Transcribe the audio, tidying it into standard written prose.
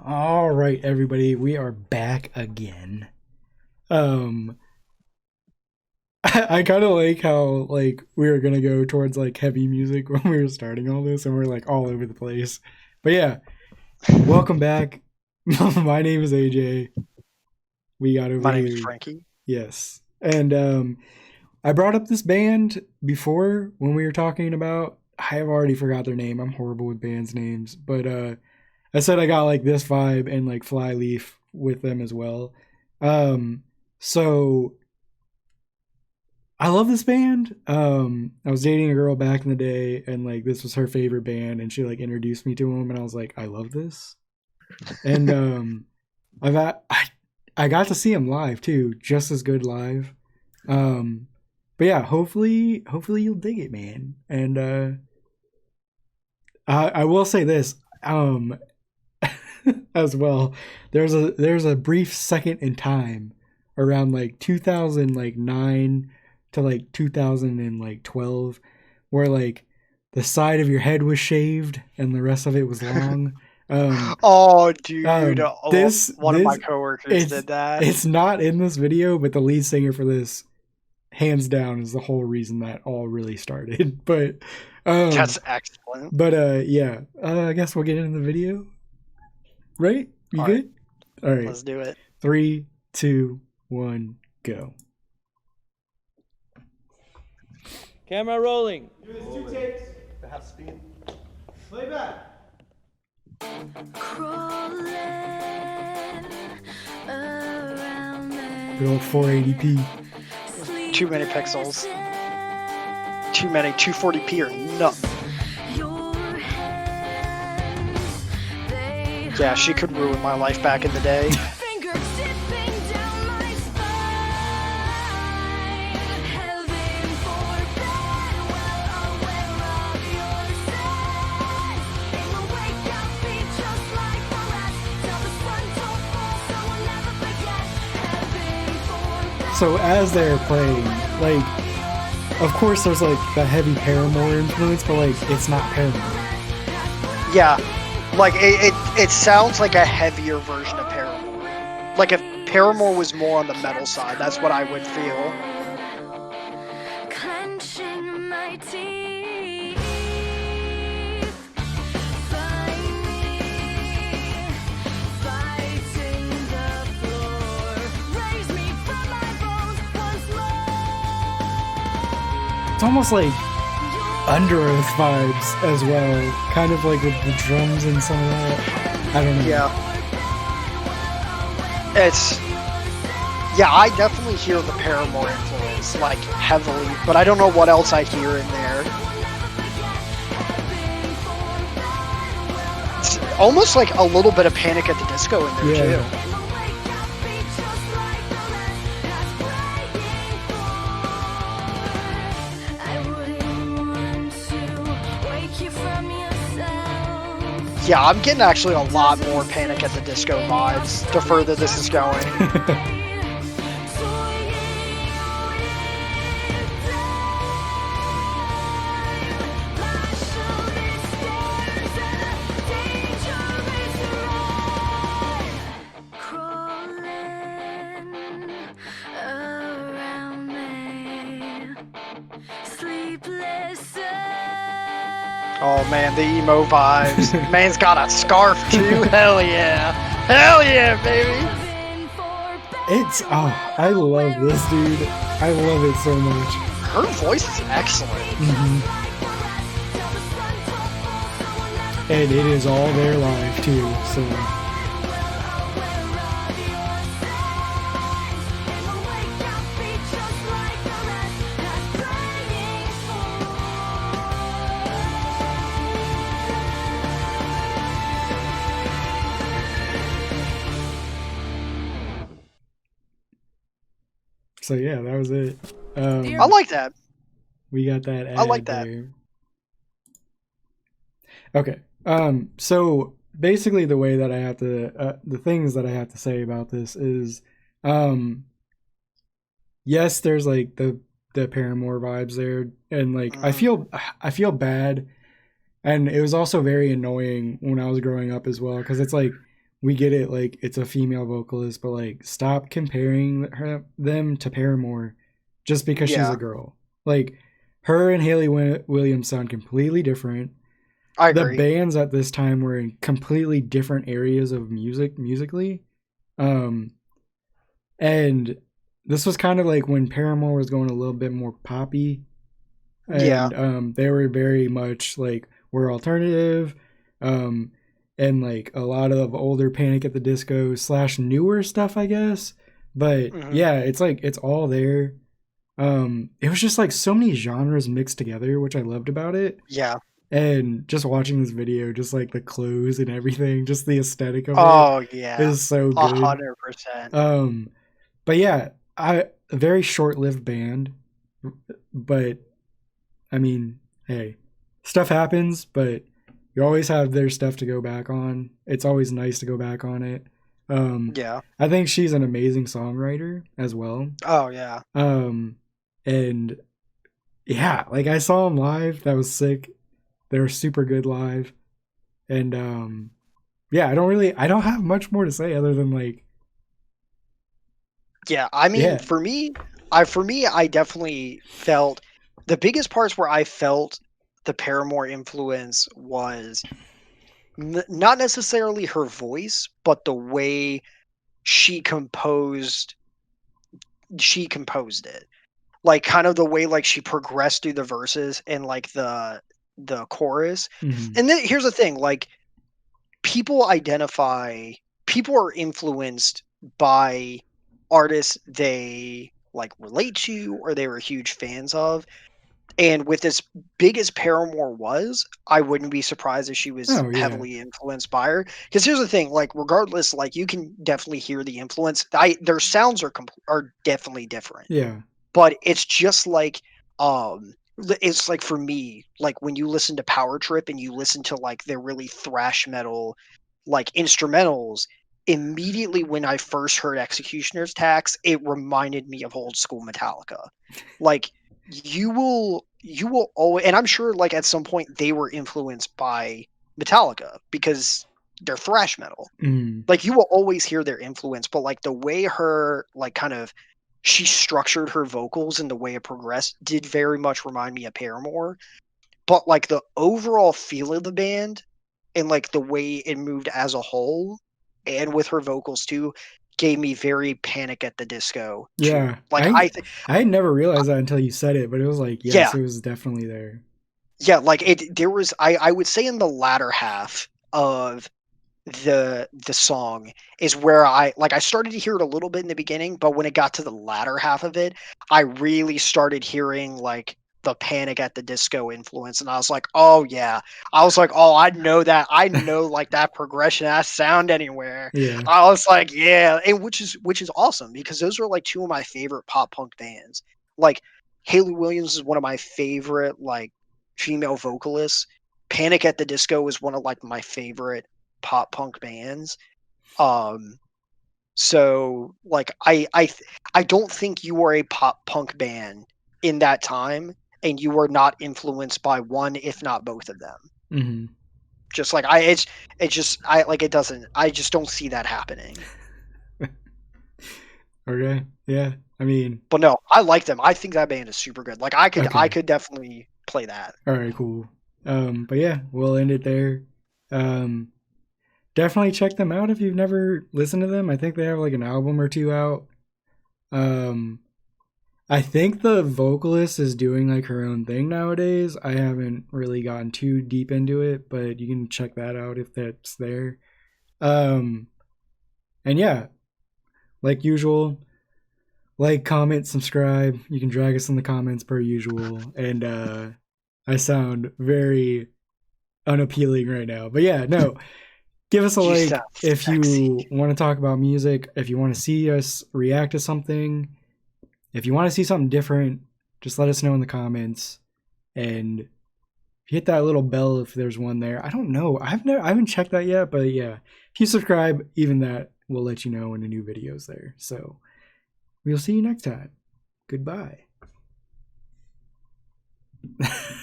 All right, everybody, we are back again. Um, I kind of like how we were gonna go towards heavy music when we were starting all this, and we're all over the place. But yeah, welcome back. My name is AJ. We got over My name is here, Frankie. yes, and I brought up this band before when we were talking about. I have already forgot their name. I'm horrible with bands' names, but I said I got this vibe and Flyleaf with them as well. So I love this band. I was dating a girl back in the day, and this was her favorite band, and she introduced me to them, and I was like, I love this. And I got to see them live too, just as good live. But yeah, hopefully you'll dig it, man. And I will say this. As well. There's a brief second in time around 2009 to 2012 where the side of your head was shaved and the rest of it was long. Oh, dude! One of my This coworkers did that. it's not in this video, but the lead singer for this, hands down, is the whole reason that all really started. But That's excellent. yeah, I guess we'll get into the video. Right? You All good? right, All right. let's do it. 3, 2, 1, go. Camera rolling. Do this 2 takes. Half speed. Play back. Crawling around Good old 480p. Too many pixels. Too many 240p or nothing. Yeah, she could ruin my life back in the day. So as they're playing, of course there's the heavy Paramore influence, but it's not Paramore. Yeah, it sounds like a heavier version of Paramore. Like if Paramore was more on the metal side, that's what I would feel. Clenching my teeth, fighting the floor, raise me from my bones once more. It's almost Under Oath vibes as well, kind of with the drums and some of that. I don't know. Yeah, I definitely hear the Paramore influence heavily, but I don't know what else I hear in there. It's almost a little bit of Panic at the Disco in there too. Yeah, I'm getting actually a lot more Panic at the Disco vibes the further this is going. Oh man, the emo vibes. Man's got a scarf too. Hell yeah. Hell yeah, baby. I love this dude. I love it so much. Her voice is excellent. Mm-hmm. And it is all there live too, so. So yeah, that was it. I like that. We got that. I like that. There. Okay. So basically, the way that I have to, the things that I have to say about this is, yes, there's the Paramore vibes there, and I feel bad, and it was also very annoying when I was growing up as well, because it's we get it, like it's a female vocalist, but like stop comparing them to Paramore just because she's Yeah. a girl. Like her and Hayley Williams sound completely different. I The agree. bands at this time were in completely different areas of musically. And this was kind of like when Paramore was going a little bit more poppy. Yeah. And they were very much like we're alternative. And like a lot of older Panic at the Disco / newer stuff, I guess. But Mhm. yeah, it's like it's all there. It was just like so many genres mixed together, which I loved about it. Yeah. And just watching this video, just like the clothes and everything, just the aesthetic of Oh it yeah. is so good. 100%. But yeah, a very short-lived band, but I mean, hey, stuff happens, but you always have their stuff to go back on. It's always nice to go back on it. Yeah. I think she's an amazing songwriter as well. Oh yeah. And yeah, like I saw them live. That was sick. They were super good live. And yeah, I don't have much more to say other than like, Yeah. I mean, yeah. for me, I definitely felt the biggest parts where I felt the Paramore influence was not necessarily her voice, but the way she composed it. Like kind of the way like she progressed through the verses and like the chorus. Mhm. And then here's the thing, like people are influenced by artists they like relate to or they were huge fans of. And with as big as Paramore was, I wouldn't be surprised if she was Oh yeah. heavily influenced by her. Because here's the thing, like regardless, like you can definitely hear the influence. Their sounds are definitely different. Yeah. But it's just like it's like for me, like when you listen to Power Trip and you listen to like their really thrash metal like instrumentals, immediately when I first heard Executioner's Tax, it reminded me of old school Metallica. Like you will always, and I'm sure like at some point they were influenced by Metallica because they're thrash metal. Mm. Like you will always hear their influence, but like the way her like kind of she structured her vocals and the way it progressed did very much remind me of Paramore. But like the overall feel of the band and like the way it moved as a whole and with her vocals too gave me very Panic at the Disco Yeah. too. Like I had never realized that until you said it, but it was like, yes, yeah, it was definitely there. yeah, like there was I would say in the latter half of the song is where I started to hear it a little bit in the beginning, but when it got to the latter half of it, I really started hearing like the Panic at the Disco influence, and I was like, oh yeah, I was like, oh, I know that, I know like that progression, that sound anywhere. Yeah. I was like, yeah, and which is awesome because those are like two of my favorite pop punk bands. Like Hayley Williams is one of my favorite like female vocalists. Panic at the Disco is one of like my favorite pop punk bands. So like I don't think you were a pop punk band in that time and you were not influenced by one if not both of them. Mm-hmm. Just like I just don't see that happening. Okay. Yeah. I mean, But no, I like them. I think that band is super good. Like I Okay. could definitely play that. all right, cool. But yeah, we'll end it there. Definitely check them out if you've never listened to them. I think they have like an album or two out. I think the vocalist is doing like her own thing nowadays. I haven't really gotten too deep into it, but you can check that out if that's there. And yeah, like usual, like, comment, subscribe. You can drag us in the comments per usual. And I sound very unappealing right now. But yeah, no. Give us a You like sound if sexy. you want to talk about music, if you want to see us react to something, if you want to see something different, just let us know in the comments. And hit that little bell if there's one there. I don't know. I haven't checked that yet, but yeah. If you subscribe, even that will let you know when a new video is there. So we'll see you next time. Goodbye.